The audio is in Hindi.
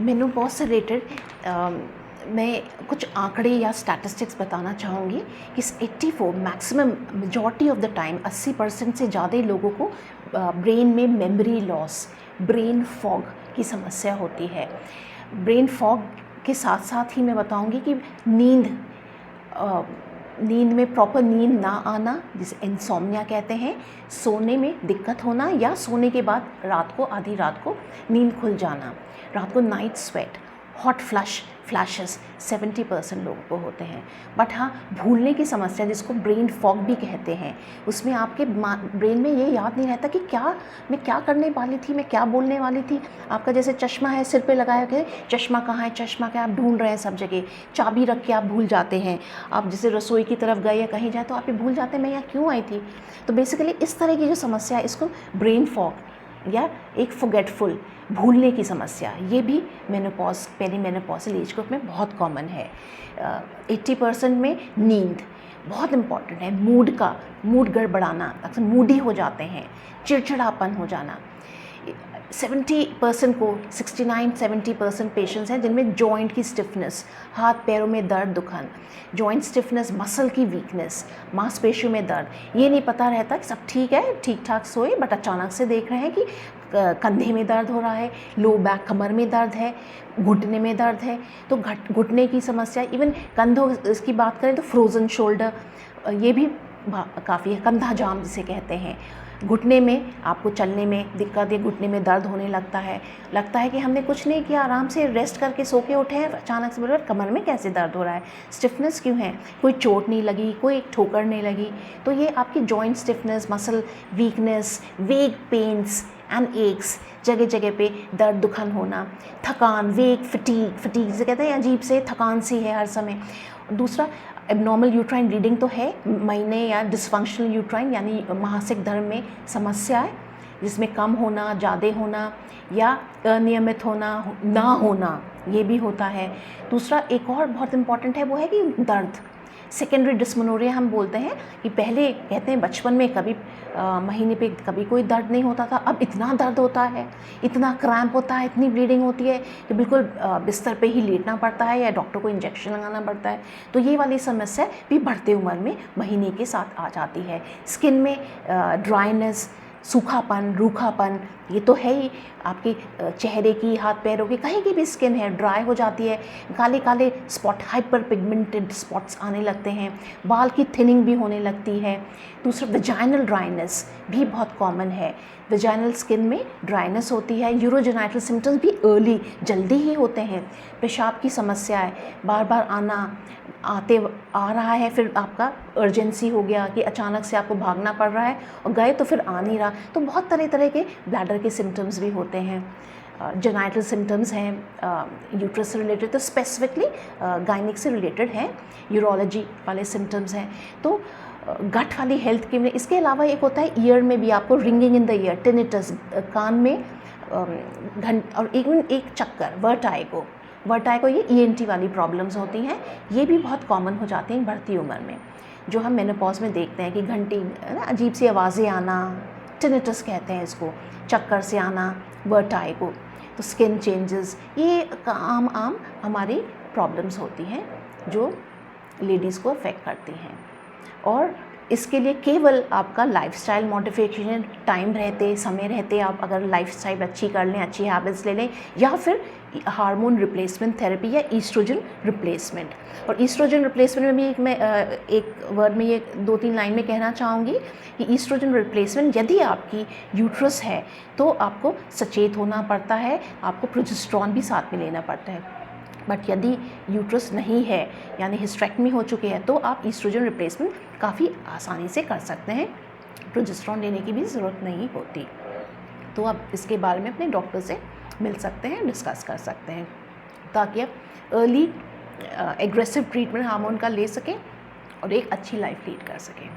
मेनोपॉज से रिलेटेड मैं कुछ आंकड़े या स्टैटिस्टिक्स बताना चाहूँगी कि 84 maximum majority of the time 80% से ज़्यादा लोगों को ब्रेन में मेमोरी लॉस, ब्रेन फॉग की समस्या होती है। ब्रेन फॉग के साथ साथ ही मैं बताऊँगी कि नींद में प्रॉपर नींद ना आना, जिसे इंसोम्निया कहते हैं, सोने में दिक्कत होना या सोने के बाद रात को आधी रात को नींद खुल जाना, रात को नाइट स्वेट, हॉट फ्लैशेस 70% लोगों को होते हैं। बट हाँ, भूलने की समस्या जिसको ब्रेन फॉग भी कहते हैं, उसमें आपके ब्रेन में ये याद नहीं रहता कि मैं क्या करने वाली थी, मैं क्या बोलने वाली थी। आपका जैसे चश्मा है सिर पे लगाया के, चश्मा कहाँ है, चश्मा क्या, आप ढूंढ रहे हैं सब जगह, चाबी रख के आप भूल जाते हैं। आप जैसे रसोई की तरफ गए या कहीं जाए तो आप ये भूल जाते हैं मैं यहाँ क्यों आई थी। तो बेसिकली इस तरह की जो समस्या है इसको ब्रेन फॉग या एक फॉरगेटफुल, भूलने की समस्या, ये भी मेनोपॉज, पेरीमेनोपॉजल एज ग्रुप में बहुत कॉमन है। 80% में नींद बहुत इम्पॉर्टेंट है। मूड गड़बड़ाना, अक्सर मूडी हो जाते हैं, चिड़चिड़ापन हो जाना। 70% को 69-70% पेशेंट्स हैं जिनमें जॉइंट की स्टिफनेस, हाथ पैरों में दर्द, दुखन, जॉइंट स्टिफनेस, मसल की वीकनेस, मांसपेशियों में दर्द। ये नहीं पता रहता कि सब ठीक है, ठीक ठाक सोए, बट अचानक से देख रहे हैं कि कंधे में दर्द हो रहा है, लो बैक, कमर में दर्द है, घुटने में दर्द है। तो घुटने की समस्या, इवन कंधों इसकी बात करें तो फ्रोज़न शोल्डर, ये भी काफ़ी है। कंधा जाम जिसे कहते हैं, घुटने में आपको चलने में दिक्कत है, घुटने में दर्द होने लगता है कि हमने कुछ नहीं किया, आराम से रेस्ट करके सो के उठे हैं, अचानक से बोले कमर में कैसे दर्द हो रहा है, स्टिफनेस क्यों है, कोई चोट नहीं लगी, कोई ठोकर नहीं लगी। तो ये आपकी जॉइंट स्टिफनेस, मसल वीकनेस, वेग पेन्स एंड एक्स, जगह जगह पे दर्द, दुखन होना, थकान, वेग, फटीग जिसे कहते हैं, अजीब से थकान सी है हर समय। दूसरा, एबनॉर्मल यूट्राइन रीडिंग तो है महीने, या डिसफंक्शनल यूट्राइन यानी मासिक धर्म में समस्या है जिसमें कम होना, ज़्यादा होना या अनियमित होना, ना होना, ये भी होता है। दूसरा एक और बहुत इम्पॉर्टेंट है, वो है कि दर्द, सेकेंडरी डिस्मेनोरिया हम बोलते हैं कि पहले कहते हैं बचपन में कभी महीने पे कभी कोई दर्द नहीं होता था, अब इतना दर्द होता है, इतना क्रैम्प होता है, इतनी ब्लीडिंग होती है कि बिल्कुल बिस्तर पे ही लेटना पड़ता है या डॉक्टर को इंजेक्शन लगाना पड़ता है। तो ये वाली समस्या भी बढ़ते उम्र में महीने के साथ आ जाती है। स्किन में ड्राइनेस, सूखापन, रूखापन, ये तो है ही। आपके चेहरे की, हाथ पैरों की, कहीं की भी स्किन है ड्राई हो जाती है, काले काले स्पॉट, हाइपर पिगमेंटेड स्पॉट्स आने लगते हैं, बाल की थिनिंग भी होने लगती है। दूसरा, वेजाइनल ड्राइनेस भी बहुत कॉमन है, वेजाइनल स्किन में ड्राइनेस होती है। यूरोजेनाइटल सिम्टम्स भी अर्ली, जल्दी ही होते हैं। पेशाब की समस्याएं, बार बार आ रहा है, फिर आपका अर्जेंसी हो गया कि अचानक से आपको भागना पड़ रहा है और गए तो फिर आ नहीं रहा। तो बहुत तरह तरह के ब्लैडर के सिम्टम्स भी होते हैं। जेनाइटल सिम्टम्स हैं यूट्रस से रिलेटेड, तो स्पेसिफिकली गायनिक से रिलेटेड हैं, यूरोलॉजी वाले सिम्टम्स हैं। तो गट वाली हेल्थ के में, इसके अलावा एक होता है ईयर में भी आपको ringing in the ear, tinnitus, कान में और एक चक्कर, वर्टाइगो, ये ईएनटी वाली प्रॉब्लम्स होती हैं। ये भी बहुत कॉमन हो जाती हैं बढ़ती उम्र में, जो हम मेनोपॉज में देखते हैं कि घंटी, अजीब सी आवाज़ें आना, टिनिटस कहते हैं इसको, चक्कर से आना, वर्टाइगो। तो स्किन चेंजेस, ये आम हमारी प्रॉब्लम्स होती हैं जो लेडीज़ को अफेक्ट करती हैं। और इसके लिए केवल आपका लाइफस्टाइल मॉडिफिकेशन, टाइम रहते, समय रहते आप अगर लाइफस्टाइल अच्छी कर लें, अच्छी हैबिट्स ले लें, या फिर हार्मोन रिप्लेसमेंट थेरेपी या ईस्ट्रोजन रिप्लेसमेंट। और ईस्ट्रोजन रिप्लेसमेंट में भी मैं एक वर्ड में, ये 2-3 लाइन में कहना चाहूँगी कि ईस्ट्रोजन रिप्लेसमेंट, यदि आपकी यूट्रस है तो आपको सचेत होना पड़ता है, आपको प्रोजेस्टेरॉन भी साथ में लेना पड़ता है। बट यदि यूट्रस नहीं है, यानी हिस्टेरेक्टमी हो चुकी है, तो आप ईस्ट्रोजन रिप्लेसमेंट काफ़ी आसानी से कर सकते हैं, प्रोजेस्टेरॉन लेने की भी ज़रूरत नहीं होती। तो आप इसके बारे में अपने डॉक्टर से मिल सकते हैं, डिस्कस कर सकते हैं, ताकि आप अर्ली एग्रेसिव ट्रीटमेंट हार्मोन का ले सकें और एक अच्छी लाइफ लीड कर सकें।